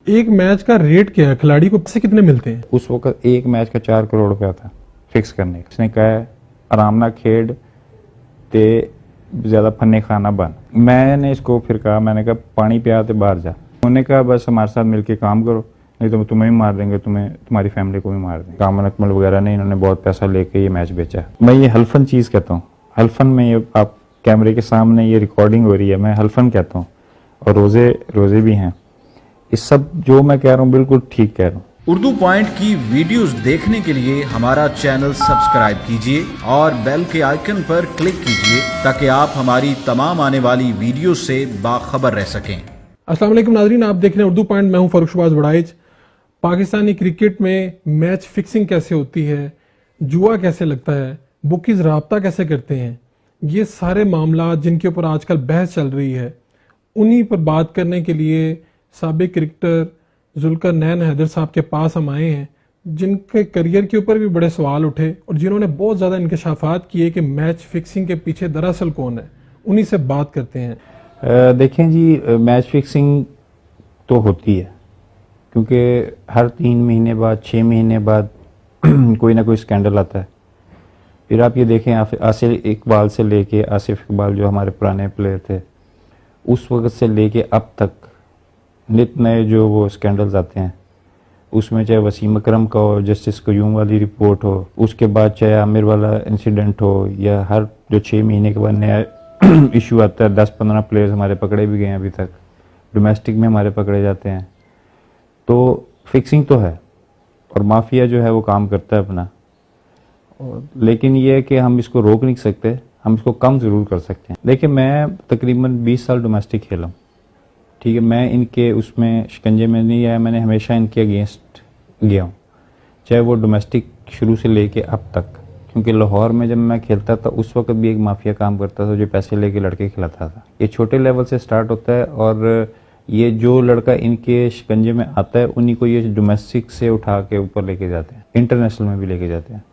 एक मैच का रेट क्या है, खिलाड़ी को पैसे कितने मिलते हैं? उस वक्त एक मैच का 4 करोड़ रुपया था फिक्स करने का। उसने कहा है आराम ना खेड ते ज्यादा फन्ने खाना बन। मैंने इसको फिर कहा, मैंने कहा पानी पिया ते बाहर जा। उन्होंने कहा बस हमारे साथ मिलके काम करो, नहीं तो तुम्हें भी मार देंगे, तुम्हारी फैमिली को भी मार देंगे। कामन अकमल वगैरह ने इन्होंने बहुत पैसा लेके ये मैच बेचा। मैं ये हल्फन चीज कहता हूँ, हल्फन में ये आप कैमरे के सामने ये रिकॉर्डिंग हो रही है, मैं हल्फन कहता हूँ, और रोजे भी हैं। इस सब जो मैं कह रहा हूँ बिल्कुल ठीक कह रहा हूँ। उर्दू पॉइंट की वीडियोस देखने के लिए हमारा चैनल सब्सक्राइब कीजिए और बेल के आइकन पर क्लिक कीजिए ताकि आप हमारी तमाम आने वाली वीडियो से बाखबर रह सकें। अस्सलाम वालेकुम नाजरीन, आप देख रहे हैं उर्दू पॉइंट। मैं हूं फारूक शहबाज बड़ाइच। पाकिस्तानी क्रिकेट में मैच फिक्सिंग कैसे होती है, जुआ कैसे लगता है, बुकीज राब्ता कैसे करते हैं, ये सारे मामला जिनके ऊपर आजकल बहस चल रही है, उन्हीं पर बात करने के लिए साबिक क्रिकेटर जुल्करनैन हैदर साहब के पास हम आए हैं, जिनके करियर के ऊपर भी बड़े सवाल उठे और जिन्होंने बहुत ज़्यादा इंकशाफात किए कि मैच फिक्सिंग के पीछे दरअसल कौन है। उन्हीं से बात करते हैं। देखें जी, मैच फिक्सिंग तो होती है क्योंकि हर 3 महीने बाद 6 महीने बाद कोई ना कोई स्कैंडल आता है। फिर आप ये देखें, आसिफ इकबाल से लेके, आसिफ इकबाल जो हमारे पुराने प्लेयर थे, उस वक्त से लेके अब तक नित नए जो वो स्कैंडल्स आते हैं, उसमें चाहे वसीम अकरम का हो, जस्टिस क्यूम वाली रिपोर्ट हो, उसके बाद चाहे आमिर वाला इंसिडेंट हो, या हर जो 6 महीने के बाद नया इशू आता है। 10-15 प्लेयर्स हमारे पकड़े भी गए हैं अभी तक, डोमेस्टिक में हमारे पकड़े जाते हैं। तो फिक्सिंग तो है और माफिया जो है वो काम करता है अपना, लेकिन ये है कि हम इसको रोक नहीं सकते, हम इसको कम ज़रूर कर सकते हैं। देखिए, मैं तकरीबन 20 साल डोमेस्टिक खेला हूँ, ठीक है। मैं इनके उसमें शिकंजे में नहीं आया, मैंने हमेशा इनके अगेंस्ट गया हूँ, चाहे वो डोमेस्टिक शुरू से लेके अब तक। क्योंकि लाहौर में जब मैं खेलता था उस वक्त भी एक माफिया काम करता था जो पैसे लेके लड़के खिलाता था। ये छोटे लेवल से स्टार्ट होता है और ये जो लड़का इनके शिकंजे में आता है उन्हीं को ये डोमेस्टिक से उठा के ऊपर लेके जाते हैं, इंटरनेशनल में भी लेके जाते हैं।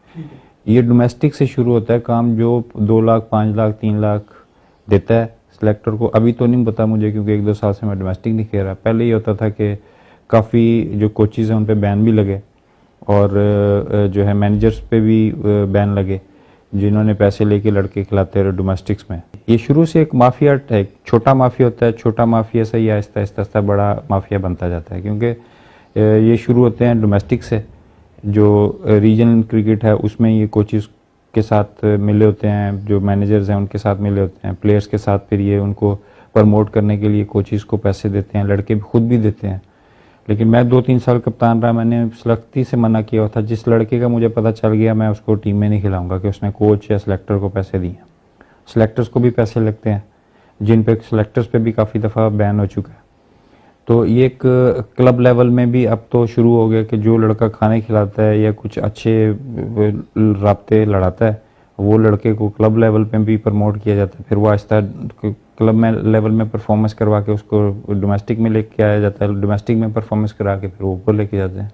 ये डोमेस्टिक से शुरू होता है काम, जो 2 लाख 5 लाख 3 लाख देता है सिलेक्टर को। अभी तो नहीं पता मुझे क्योंकि 1-2 साल से मैं डोमेस्टिक नहीं खेल रहा। पहले ये होता था कि काफ़ी जो कोचेज़ हैं उन पे बैन भी लगे और जो है मैनेजर्स पे भी बैन लगे जिन्होंने पैसे लेके लड़के खिलाते रहे डोमेस्टिक्स में। ये शुरू से एक माफिया है, छोटा माफिया होता है, छोटा माफिया से ही आहिस्ता आहिस्ता बड़ा माफिया बनता जाता है। क्योंकि ये शुरू होते हैं डोमेस्टिक से, जो रीजनल क्रिकेट है उसमें ये कोचेज़ के साथ मिले होते हैं, जो मैनेजर्स हैं उनके साथ मिले होते हैं, प्लेयर्स के साथ। फिर ये उनको प्रमोट करने के लिए कोचेज़ को पैसे देते हैं, लड़के खुद भी देते हैं। लेकिन मैं 2-3 साल कप्तान रहा, मैंने सख्ती से मना किया था, जिस लड़के का मुझे पता चल गया मैं उसको टीम में नहीं खिलाऊंगा कि उसने कोच या सिलेक्टर को पैसे दिए। सिलेक्टर्स को भी पैसे लगते हैं, जिन पे सिलेक्टर्स पे भी काफ़ी दफ़ा बैन हो चुका है। तो ये एक क्लब लेवल में भी अब तो शुरू हो गया कि जो लड़का खाने खिलाता है या कुछ अच्छे राब्ते लड़ाता है, वो लड़के को क्लब लेवल पे भी प्रमोट किया जाता है। फिर वो आहिस्ता क्लब में लेवल में परफॉर्मेंस करवा के उसको डोमेस्टिक में लेके आया जाता है, डोमेस्टिक में परफॉर्मेंस करा के फिर वो ऊपर लेके जाते हैं।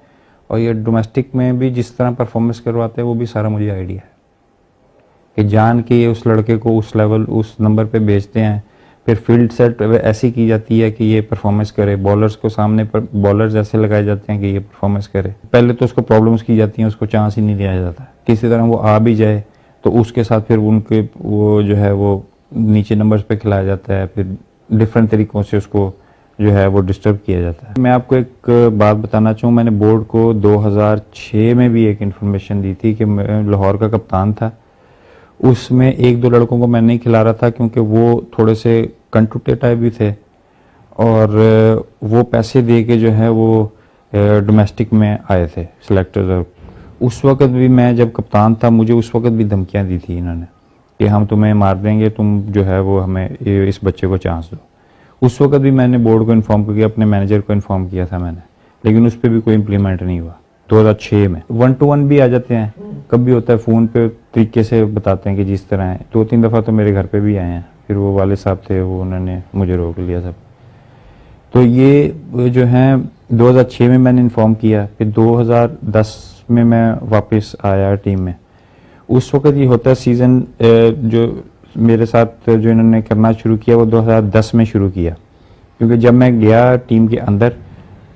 और ये डोमेस्टिक में भी जिस तरह परफॉर्मेंस करवाते हैं वो भी सारा मुझे आइडिया है कि जान के ये उस लड़के को उस लेवल उस नंबर पे भेजते हैं। फिर फील्ड सेट ऐसी की जाती है कि ये परफॉर्मेंस करे, बॉलर्स को सामने पर बॉलर्स ऐसे लगाए जाते हैं कि ये परफॉर्मेंस करे। पहले तो उसको प्रॉब्लम्स की जाती हैं, उसको चांस ही नहीं दिया जाता। किसी तरह वो आ भी जाए तो उसके साथ फिर उनके वो जो है वो नीचे नंबर्स पे खिलाया जाता है, फिर डिफरेंट तरीक़ों से उसको जो है वो डिस्टर्ब किया जाता है। मैं आपको एक बात बताना चाहूँ, मैंने बोर्ड को 2006 में भी एक इन्फॉर्मेशन दी थी कि मैं लाहौर का कप्तान था। उसमें 1-2 लड़कों को मैं नहीं खिला रहा था क्योंकि वो थोड़े से कंटूटे टाइप भी थे और वो पैसे दे के जो है वो डोमेस्टिक में आए थे सिलेक्टर्स। उस वक्त भी मैं जब कप्तान था, मुझे उस वक्त भी धमकियां दी थी इन्होंने कि हम तुम्हें मार देंगे, तुम जो है वो हमें इस बच्चे को चांस दो। उस वक्त भी मैंने बोर्ड को इन्फॉर्म करके अपने मैनेजर को इन्फॉर्म किया था मैंने, लेकिन उस पर भी कोई इम्प्लीमेंट नहीं हुआ। 2006 में 1-to-1 भी आ जाते हैं, कभी होता है फ़ोन पे तरीके से बताते हैं कि जिस तरह है। 2-3 दफ़ा तो मेरे घर पे भी आए हैं, फिर वो वाले साहब थे वो उन्होंने मुझे रोक लिया सब। तो ये जो है 2006 में मैंने इन्फॉर्म किया, फिर 2010 में मैं वापस आया टीम में। उस वक्त ये होता है सीज़न जो मेरे साथ जो इन्होंने करना शुरू किया वो 2010 में शुरू किया, क्योंकि जब मैं गया टीम के अंदर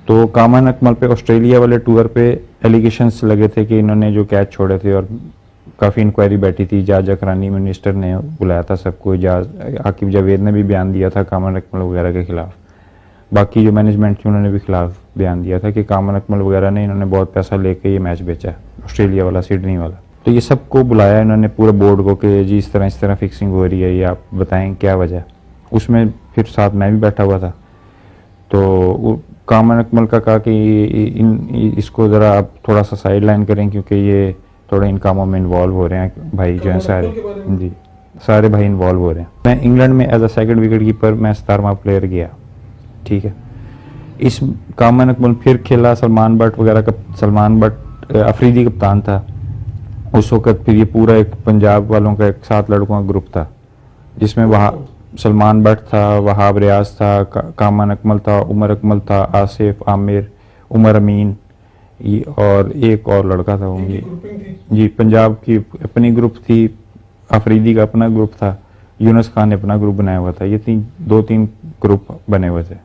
तो कामन अकमल पे ऑस्ट्रेलिया वाले टूर पे एलिगेशंस लगे थे कि इन्होंने जो कैच छोड़े थे, और काफ़ी इंक्वायरी बैठी थी। इजाज अकरानी मिनिस्टर ने बुलाया था सबको, इजाज आकिब जावेद ने भी बयान दिया था कामन अकमल वगैरह के खिलाफ। बाकी जो मैनेजमेंट थी उन्होंने भी खिलाफ बयान दिया था कि कामन अकमल वगैरह ने, इन्होंने बहुत पैसा लेके ये मैच बेचा है, ऑस्ट्रेलिया वाला, सिडनी वाला। तो ये सबको बुलाया इन्होंने, पूरे बोर्ड को, कि जी इस तरह फिक्सिंग हो रही है, ये आप बताएं क्या वजह है। उसमें फिर साथ मैं भी बैठा हुआ था। तो कामन अकमल का कहा कि इसको ज़रा आप थोड़ा सा साइड लाइन करें, क्योंकि ये थोड़े इन कामों में इन्वॉल्व हो रहे हैं भाई जो हैं सारे, जी सारे भाई इन्वॉल्व हो रहे हैं। मैं इंग्लैंड में as a second wicket keeper मैं 17वां प्लेयर गया, ठीक है। इस कामन अकमल फिर खेला, सलमान बट वगैरह का, सलमान बट अफरीदी कप्तान था उस वक्त। फिर ये पूरा एक पंजाब वालों का एक 7 लड़कों का ग्रुप था, जिसमें वहाँ सलमान बट था, वहाब रियाज था, कामन अकमल था, उमर अकमल था, आसिफ, आमिर, उमर अमीन, और एक और लड़का था वो जी। पंजाब की अपनी ग्रुप थी, अफरीदी का अपना ग्रुप था, यूनुस खान ने अपना ग्रुप बनाया हुआ था। ये 2-3 ग्रुप बने हुए थे,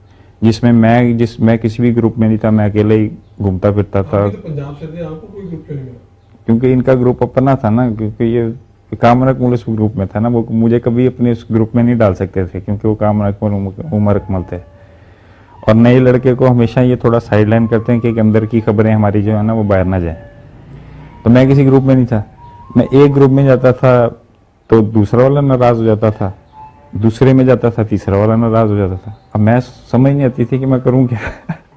जिसमें मैं किसी भी ग्रुप में नहीं था, मैं अकेले ही घूमता फिरता था। तो पंजाब से थे, आपको कोई ग्रुप क्यों नहीं मिला? क्योंकि इनका ग्रुप अपना था ना, क्योंकि ये कामन अकमल उस ग्रुप में था ना, वो मुझे कभी अपने उस ग्रुप में नहीं डाल सकते थे, क्योंकि वो कामन अकमल, उमर अकमल थे। और नए लड़के को हमेशा ये थोड़ा साइड लाइन करते हैं कि अंदर की खबरें हमारी जो है ना वो बाहर ना जाए। तो मैं किसी ग्रुप में नहीं था। मैं एक ग्रुप में जाता था तो दूसरा वाला नाराज हो जाता था, दूसरे में जाता था तीसरा वाला नाराज हो जाता था। अब मैं समझ नहीं आती थी कि मैं करूं क्या।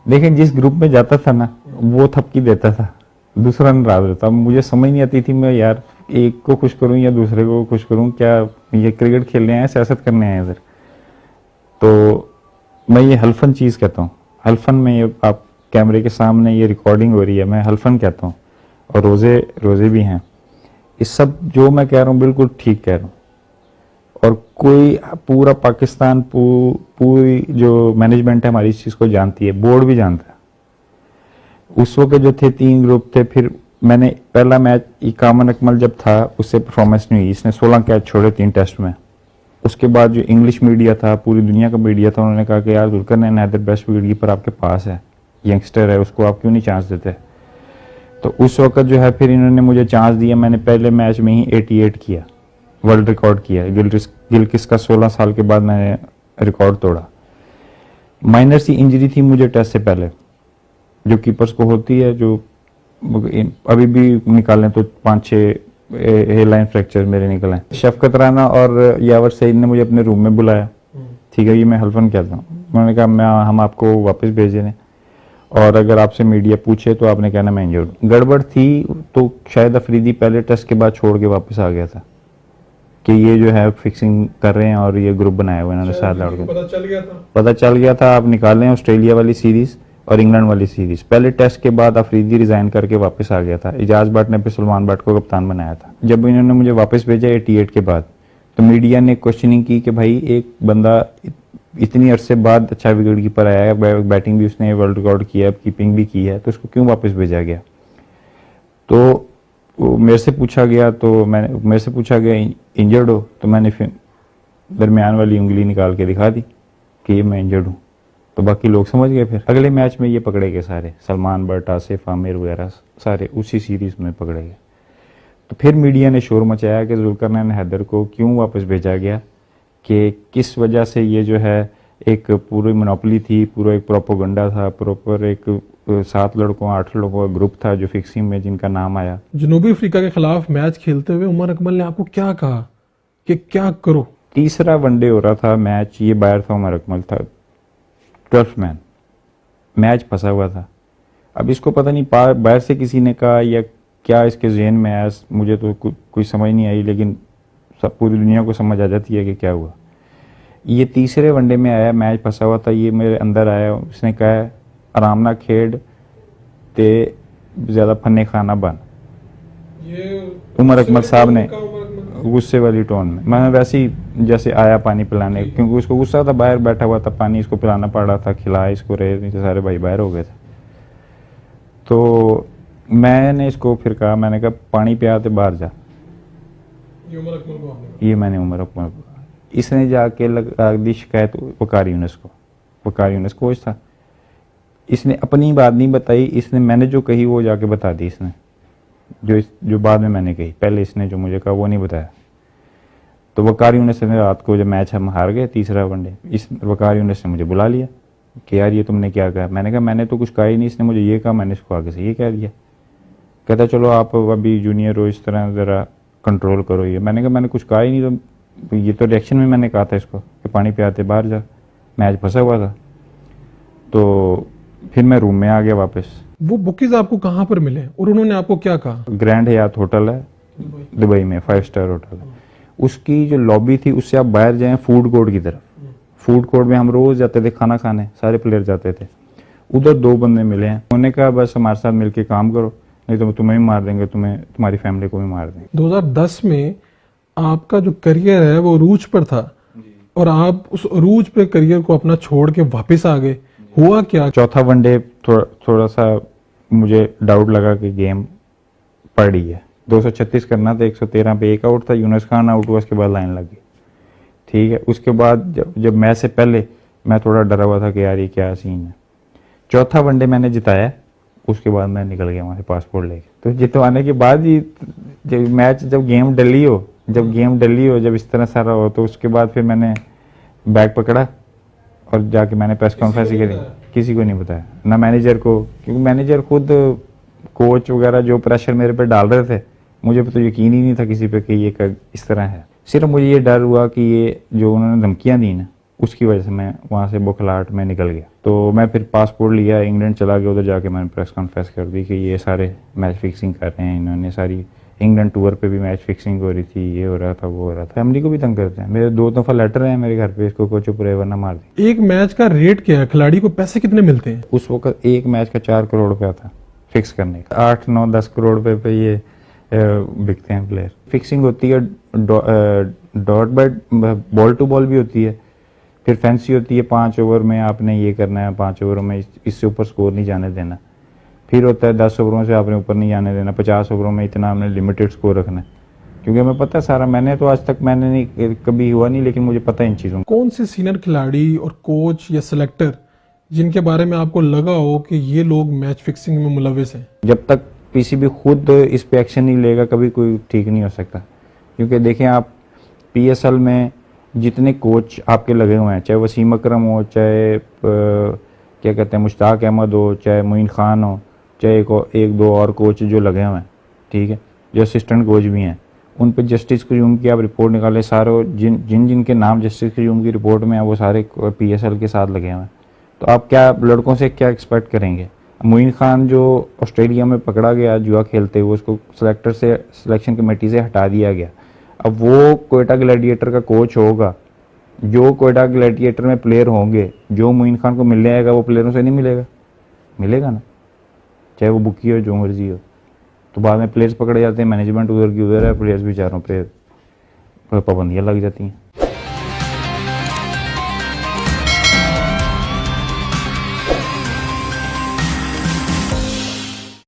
लेकिन जिस ग्रुप में जाता था ना वो थपकी देता था, दूसरा नाराज होता। अब मुझे समझ नहीं आती थी मैं यार एक को खुश करूं या दूसरे को खुश करूं, क्या ये क्रिकेट खेलने आए सियासत करने आए इधर। तो मैं ये हल्फन चीज़ कहता हूँ, हल्फन में ये आप कैमरे के सामने ये रिकॉर्डिंग हो रही है, मैं हल्फन कहता हूँ, और रोज़े भी हैं। इस सब जो मैं कह रहा हूँ बिल्कुल ठीक कह रहा हूँ। और कोई पूरा पाकिस्तान पूरी जो मैनेजमेंट है हमारी इस चीज़ को जानती है, बोर्ड भी जानता है। उस वक्त जो थे 3 ग्रुप थे। फिर मैंने पहला मैच कामन अकमल जब था उससे परफॉर्मेंस नहीं हुई, इसने 16 कैच छोड़े 3 टेस्ट में। उसके बाद जो इंग्लिश मीडिया था, पूरी दुनिया का मीडिया था, उन्होंने कहा कि यार Zulqarnain Haider best wicket keeper आपके पास है, यंगस्टर है, उसको आप क्यों नहीं चांस देते। तो उस वक्त जो है फिर इन्होंने मुझे चांस दिया। मैंने पहले मैच में ही 88 किया, वर्ल्ड रिकॉर्ड किया। गिलक्रिस्ट का 16 साल के बाद मैंने रिकॉर्ड तोड़ा। माइनर सी इंजरी थी मुझे टेस्ट से पहले, जो कीपर्स को होती है, जो अभी भी निकालें तो 5-6 हेयरलाइन फ्रैक्चर मेरे निकले हैं। शफकत राना और यावर सईद ने मुझे अपने रूम में बुलाया, ठीक है, ये मैं हल्फन कहता हूँ। उन्होंने कहा हम आपको वापस भेज दें, और अगर आपसे मीडिया पूछे तो आपने कहना मैं इंजर्ड हूँ। गड़बड़ थी तो शायद अफरीदी पहले टेस्ट के बाद छोड़ के वापस आ गया था कि ये जो है फिक्सिंग कर रहे हैं, और ये ग्रुप बनाया हुआ इन्होंने 7 लड़कों। पता चल गया था आप निकालें ऑस्ट्रेलिया वाली सीरीज और इंग्लैंड वाली सीरीज। पहले टेस्ट के बाद अफरीदी रिजाइन करके वापस आ गया था। इजाज बट ने फिर सलमान बट को कप्तान बनाया था। जब इन्होंने मुझे वापस भेजा 88 के बाद, तो मीडिया ने क्वेश्चनिंग की कि भाई एक बंदा इतनी अरसे बाद अच्छा विकेट कीपर आया है, बैटिंग भी उसने वर्ल्ड रिकॉर्ड किया, कीपिंग भी की है, तो उसको क्यों वापस भेजा गया। तो मेरे से पूछा गया इंजर्ड हो, तो मैंने फिर दरमियान वाली उंगली निकाल के दिखा दी कि ये मैं इंजर्ड हूँ। तो बाकी लोग समझ गए। फिर अगले मैच में ये पकड़े गए सारे, सलमान बट, आसिफ, आमिर वगैरह सारे उसी सीरीज में पकड़े गए। तो फिर मीडिया ने शोर मचाया कि जुल्करनैन हैदर को क्यों वापस भेजा गया, कि किस वजह से ये जो है एक पूरी मोनोपोली थी, पूरा एक प्रोपोगंडा था, प्रॉपर एक 7 लड़कों 8 लोगों का ग्रुप था जो फिक्सिंग में जिनका नाम आया। जनूबी अफ्रीका के खिलाफ मैच खेलते हुए उमर अकमल ने आपको क्या कहा कि क्या करो? तीसरा वनडे हो रहा था मैच, ये बाहर था, उमर अकमल था 12th मैन, मैच फंसा हुआ था। अब इसको पता नहीं बाहर से किसी ने कहा या क्या इसके ज़हन में आया, मुझे तो कोई समझ नहीं आई, लेकिन सब पूरी दुनिया को समझ आ जाती है कि क्या हुआ। ये तीसरे वनडे में आया, मैच फंसा हुआ था, ये मेरे अंदर आया, उसने कहा आराम ना खेड ते ज़्यादा फन्ने खाना बन। उमर अकमल साहब ने गुस्से वाली टोन में, मैं वैसे ही जैसे आया पानी पिलाने, क्योंकि उसको गुस्सा था, बाहर बैठा हुआ था, पानी इसको पिलाना पड़ रहा था, खिलाए इसको रहे, नहीं तो सारे भाई बाहर हो गए थे। तो मैंने इसको फिर कहा, मैंने कहा पानी पिया तो बाहर जा। ये मैंने उमर अकमल को, इसने जाके लगा दी शिकायत वकार यूनुस को। वकार यूनुस कोच था, इसने अपनी बात नहीं बताई, इसने मैंने जो कही वो जाके बता दी इसने, जो बाद में मैंने कही, पहले इसने जो मुझे कहा वो नहीं बताया। तो वकार यूनिस ने रात को जब मैच हम हार गए तीसरा वनडे, इस वकार यूनिस ने मुझे बुला लिया कि यार ये तुमने क्या कहा। मैंने कहा मैंने तो कुछ कहा ही नहीं, इसने मुझे ये कहा, मैंने इसको आगे से ये कह दिया। कहता चलो आप अभी जूनियर हो, इस तरह ज़रा कंट्रोल करो ये। मैंने कहा मैंने कुछ कहा ही नहीं, तो ये तो रिएक्शन में मैंने कहा था इसको कि पानी पियाते बाहर जा, मैच फंसा हुआ था। तो फिर मैं रूम में आ गया वापस। वो बुकीज आपको कहाँ पर मिले और उन्होंने आपको क्या कहा? ग्रैंड हयात होटल है दुबई में, 5 स्टार होटल है। उसकी जो लॉबी थी उससे आप बाहर जाएं फूड कोर्ट की तरफ, फूड कोर्ट में हम रोज जाते थे खाना खाने, सारे प्लेयर जाते थे। उधर 2 बंदे मिले हैं, उन्होंने कहा बस हमारे साथ मिलके काम करो, नहीं तो तुम्हें भी मार देंगे, तुम्हारी फैमिली को भी मार देंगे। 2010 में आपका जो करियर है वो अरूज पर था और आप उस अरूज पे करियर को अपना छोड़ के वापस आ गए, हुआ क्या? चौथा वनडे थोड़ा सा मुझे डाउट लगा कि गेम पड़ रही है। 236 करना था, 113 पे एक आउट था, यूनुस खान आउट हुआ, उसके बाद लाइन लग गई। ठीक है, उसके बाद जब मैच से पहले मैं थोड़ा डरा हुआ था कि यार ये क्या सीन है। चौथा वनडे मैंने जिताया, उसके बाद मैं निकल गया वहाँ से पासपोर्ट लेके। तो जितवाने के बाद ही जब गेम डली हो, जब इस तरह सारा हो, तो उसके बाद फिर मैंने बैग पकड़ा और जाके मैंने प्रेस कॉन्फ्रेंस करी। किसी को नहीं बताया, ना मैनेजर को, क्योंकि मैनेजर खुद कोच वगैरह जो प्रेशर मेरे पे डाल रहे थे, मुझे तो यकीन ही नहीं था किसी पे कि ये इस तरह है। सिर्फ मुझे ये डर हुआ कि ये जो उन्होंने धमकियां दी ना, उसकी वजह से मैं वहाँ से बुखलाहट में निकल गया। तो मैं फिर पासपोर्ट लिया, इंग्लैंड चला गया, उधर जाके मैंने प्रेस कॉन्फ्रेंस कर दी कि ये सारे मैच फिक्सिंग कर रहे हैं इन्होंने, सारी इंग्लैंड टूर पे भी मैच फिक्सिंग हो रही थी, ये हो रहा था, वो हो रहा था। फैमिली को भी तंग करते हैं, मेरे 2 दफा लेटर हैं मेरे घर पे, इसको कोई चुप रहे वरना मार दे। एक मैच का रेट क्या है? खिलाड़ी को पैसे कितने मिलते हैं? उस वक्त एक मैच का 4 करोड़ रुपया था फिक्स करने का। 8, 9, 10 करोड़ रुपए पे ये बिकते हैं प्लेयर। फिक्सिंग होती है, dot by ball to ball भी होती है, फिर फैंसी होती है 5 ओवर में आपने ये करना है, 5 ओवरों में इससे ऊपर स्कोर नहीं जाने देना। फिर होता है 10 ओवरों से आपने ऊपर नहीं जाने देना, 50 ओवरों में इतना आपने लिमिटेड स्कोर रखना है। क्योंकि हमें पता है सारा, मैंने तो आज तक मैंने नहीं कभी हुआ नहीं, लेकिन मुझे पता है इन चीज़ों को। कौन से सीनियर खिलाड़ी और कोच या सिलेक्टर जिनके बारे में आपको लगा हो कि ये लोग मैच फिक्सिंग में मुलविस हैं? जब तक पीसीबी खुद इस पे एक्शन नहीं लेगा कभी कोई ठीक नहीं हो सकता। क्योंकि देखें आप, पीएसएल में जितने कोच आपके लगे हुए हैं, चाहे वसीम अकरम हो, चाहे क्या कहते हैं मुश्ताक अहमद हो, चाहे मोइन खान हो, चाहे एक दो और कोच जो लगे हुए हैं, ठीक है, जो असिस्टेंट कोच भी हैं, उन पे जस्टिस क्यूम की आप रिपोर्ट निकालें, सारे जिनके नाम जस्टिस क्यूम की रिपोर्ट में है वो सारे पीएसएल के साथ लगे हुए हैं। तो आप क्या लड़कों से क्या एक्सपेक्ट करेंगे? मोइन खान जो ऑस्ट्रेलिया में पकड़ा गया जुआ खेलते हुए, उसको सिलेक्टर से, सिलेक्शन कमेटी से हटा दिया गया। अब वो कोयटा ग्लैडिएटर का कोच होगा, जो कोयटा ग्लैडिएटर में प्लेयर होंगे, जो मोइन खान को मिलने आएगा वो प्लेयरों से नहीं मिलेगा? मिलेगा ना, चाहे वो बुकी हो, जो मर्जी हो। तो बाद में प्लेयर्स पकड़े जाते हैं, मैनेजमेंट उधर की उधर है, प्लेयर्स बेचारों पे पाबंदियाँ लग जाती हैं।